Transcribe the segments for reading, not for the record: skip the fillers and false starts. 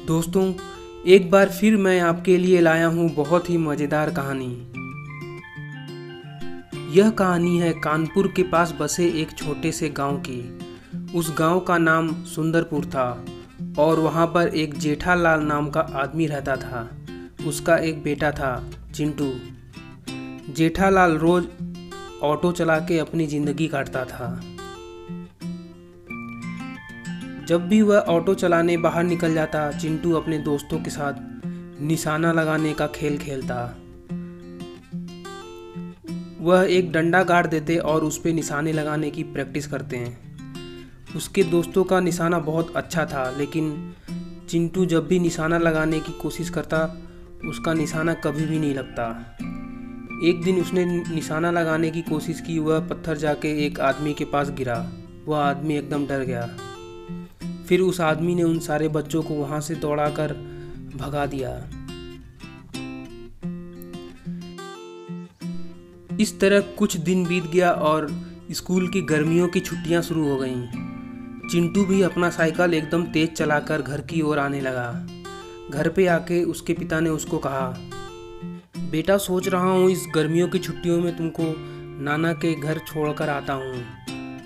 दोस्तों, एक बार फिर मैं आपके लिए लाया हूँ बहुत ही मज़ेदार कहानी। यह कहानी है कानपुर के पास बसे एक छोटे से गांव की। उस गांव का नाम सुंदरपुर था और वहाँ पर एक जेठालाल नाम का आदमी रहता था। उसका एक बेटा था, चिंटू। जेठालाल रोज ऑटो चला के अपनी ज़िंदगी काटता था। जब भी वह ऑटो चलाने बाहर निकल जाता, चिंटू अपने दोस्तों के साथ निशाना लगाने का खेल खेलता। वह एक डंडा गाड़ देते और उस पे निशाने लगाने की प्रैक्टिस करते हैं। उसके दोस्तों का निशाना बहुत अच्छा था, लेकिन चिंटू जब भी निशाना लगाने की कोशिश करता, उसका निशाना कभी भी नहीं लगता। एक दिन उसने निशाना लगाने की कोशिश की। वह पत्थर जाके एक आदमी के पास गिरा। वह आदमी एकदम डर गया। फिर उस आदमी ने उन सारे बच्चों को वहां से दौड़ाकर भगा दिया। इस तरह कुछ दिन बीत गया और स्कूल की गर्मियों की छुट्टियां शुरू हो गईं। चिंटू भी अपना साइकिल एकदम तेज चलाकर घर की ओर आने लगा। घर पे आके उसके पिता ने उसको कहा, बेटा सोच रहा हूँ इस गर्मियों की छुट्टियों में तुमको नाना के घर छोड़कर आता हूँ।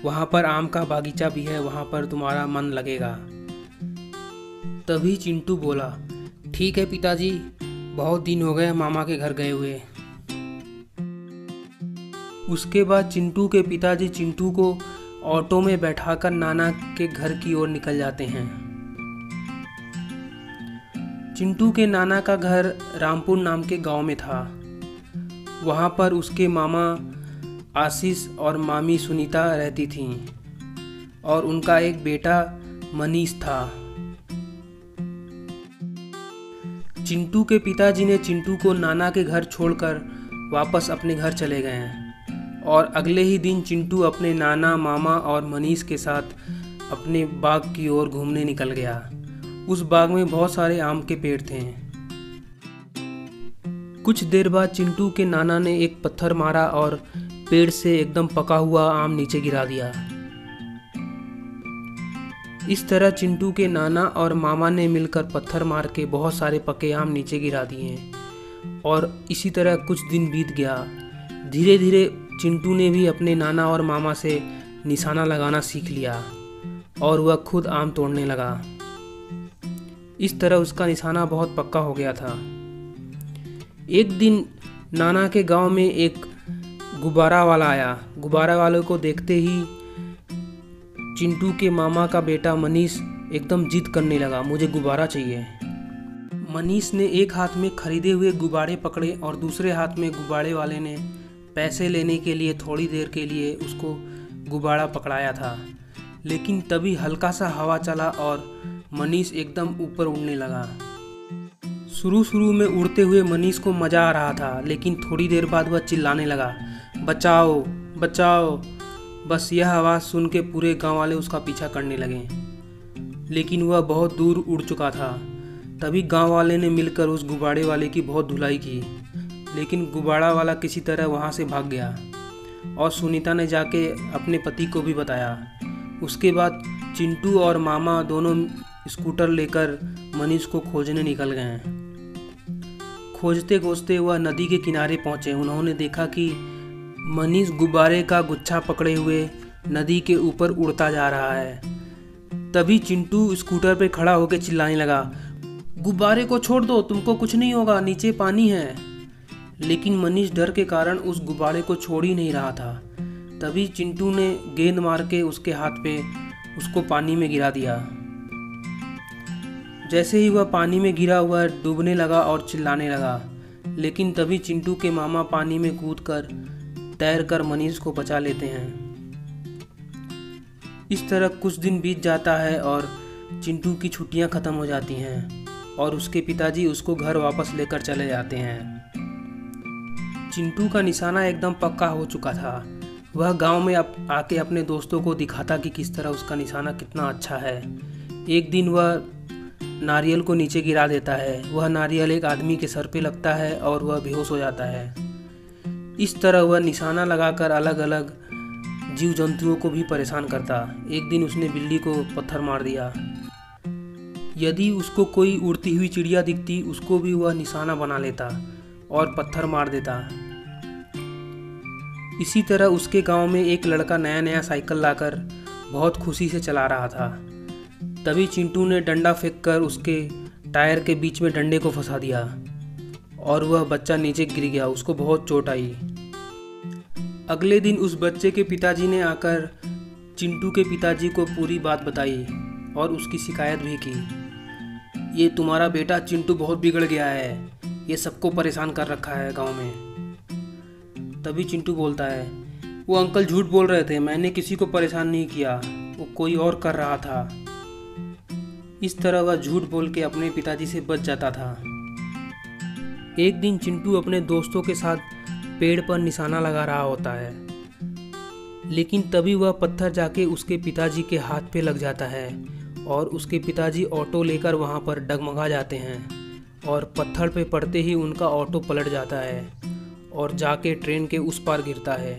वहाँ पर आम का बागीचा भी है, वहाँ पर तुम्हारा मन लगेगा। तभी चिंटू बोला, ठीक है पिताजी, बहुत दिन हो गए मामा के घर गए हुए। उसके बाद चिंटू के पिताजी चिंटू को ऑटो में बैठाकर नाना के घर की ओर निकल जाते हैं। चिंटू के नाना का घर रामपुर नाम के गांव में था। वहाँ पर उसके मामा आशीष और मामी सुनीता रहती थीं और उनका एक बेटा मनीष था। चिंटू के पिताजी ने चिंटू को नाना के घर छोड़कर वापस अपने घर चले गए और अगले ही दिन चिंटू अपने नाना, मामा और मनीष के साथ अपने बाग की ओर घूमने निकल गया। उस बाग में बहुत सारे आम के पेड़ थे। कुछ देर बाद चिंटू के नाना ने एक पत्थर मारा और पेड़ से एकदम पका हुआ आम नीचे गिरा दिया। इस तरह चिंटू के नाना और मामा ने मिलकर पत्थर मार के बहुत सारे पके आम नीचे गिरा दिए और इसी तरह कुछ दिन बीत गया। धीरे धीरे चिंटू ने भी अपने नाना और मामा से निशाना लगाना सीख लिया और वह खुद आम तोड़ने लगा। इस तरह उसका निशाना बहुत पक्का हो गया था। एक दिन नाना के गांव में एक गुब्बारा वाला आया। गुब्बारा वाले को देखते ही चिंटू के मामा का बेटा मनीष एकदम जिद करने लगा, मुझे गुब्बारा चाहिए। मनीष ने एक हाथ में खरीदे हुए गुब्बारे पकड़े और दूसरे हाथ में गुब्बारे वाले ने पैसे लेने के लिए थोड़ी देर के लिए उसको गुब्बारा पकड़ाया था। लेकिन तभी हल्का सा हवा चला और मनीष एकदम ऊपर उड़ने लगा। शुरू में उड़ते हुए मनीष को मज़ा आ रहा था, लेकिन थोड़ी देर बाद वह चिल्लाने लगा, बचाओ बचाओ। बस यह आवाज़ सुन के पूरे गांव वाले उसका पीछा करने लगे, लेकिन वह बहुत दूर उड़ चुका था। तभी गांव वाले ने मिलकर उस गुब्बारे वाले की बहुत धुलाई की, लेकिन गुब्बारा वाला किसी तरह वहां से भाग गया और सुनीता ने जाके अपने पति को भी बताया। उसके बाद चिंटू और मामा दोनों स्कूटर लेकर मनीष को खोजने निकल गए। खोजते खोजते वह नदी के किनारे पहुंचे। उन्होंने देखा कि मनीष गुब्बारे का गुच्छा पकड़े हुए नदी के ऊपर उड़ता जा रहा है। तभी चिंटू स्कूटर पर खड़ा होकर चिल्लाने लगा, गुब्बारे को छोड़ दो, तुमको कुछ नहीं होगा, नीचे पानी है। लेकिन मनीष डर के कारण उस गुब्बारे को छोड़ ही नहीं रहा था। तभी चिंटू ने गेंद मार के उसके हाथ पे उसको पानी में गिरा दिया। जैसे ही वह पानी में गिरा हुआ डूबने लगा और चिल्लाने लगा, लेकिन तभी चिंटू के मामा पानी में कूदकर तैरकर मनीष को बचा लेते हैं। इस तरह कुछ दिन बीत जाता है और चिंटू की छुट्टियां खत्म हो जाती हैं और उसके पिताजी उसको घर वापस लेकर चले जाते हैं। चिंटू का निशाना एकदम पक्का हो चुका था। वह गांव में आके अपने दोस्तों को दिखाता कि किस तरह उसका निशाना कितना अच्छा है। एक दिन वह नारियल को नीचे गिरा देता है। वह नारियल एक आदमी के सर पे लगता है और वह बेहोश हो जाता है। इस तरह वह निशाना लगाकर अलग अलग जीव जंतुओं को भी परेशान करता। एक दिन उसने बिल्ली को पत्थर मार दिया। यदि उसको कोई उड़ती हुई चिड़िया दिखती उसको भी वह निशाना बना लेता और पत्थर मार देता। इसी तरह उसके गांव में एक लड़का नया नया साइकिल लाकर बहुत खुशी से चला रहा था। तभी चिंटू ने डंडा फेंककर उसके टायर के बीच में डंडे को फंसा दिया और वह बच्चा नीचे गिर गया। उसको बहुत चोट आई। अगले दिन उस बच्चे के पिताजी ने आकर चिंटू के पिताजी को पूरी बात बताई और उसकी शिकायत भी की। ये तुम्हारा बेटा चिंटू बहुत बिगड़ गया है, ये सबको परेशान कर रखा है गांव में। तभी चिंटू बोलता है, वो अंकल झूठ बोल रहे थे, मैंने किसी को परेशान नहीं किया, वो कोई और कर रहा था। इस तरह वह झूठ बोल के अपने पिताजी से बच जाता था। एक दिन चिंटू अपने दोस्तों के साथ पेड़ पर निशाना लगा रहा होता है, लेकिन तभी वह पत्थर जाके उसके पिताजी के हाथ पे लग जाता है और उसके पिताजी ऑटो लेकर वहाँ पर डगमगा जाते हैं और पत्थर पे पड़ते ही उनका ऑटो पलट जाता है और जाके ट्रेन के उस पार गिरता है।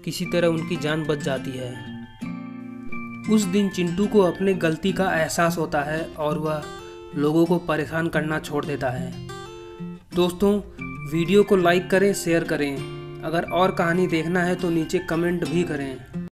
किसी तरह उनकी जान बच जाती है। उस दिन चिंटू को अपने गलती का एहसास होता है और वह लोगों को परेशान करना छोड़ देता है। दोस्तों, वीडियो को लाइक करें, शेयर करें। अगर और कहानी देखना है तो नीचे कमेंट भी करें।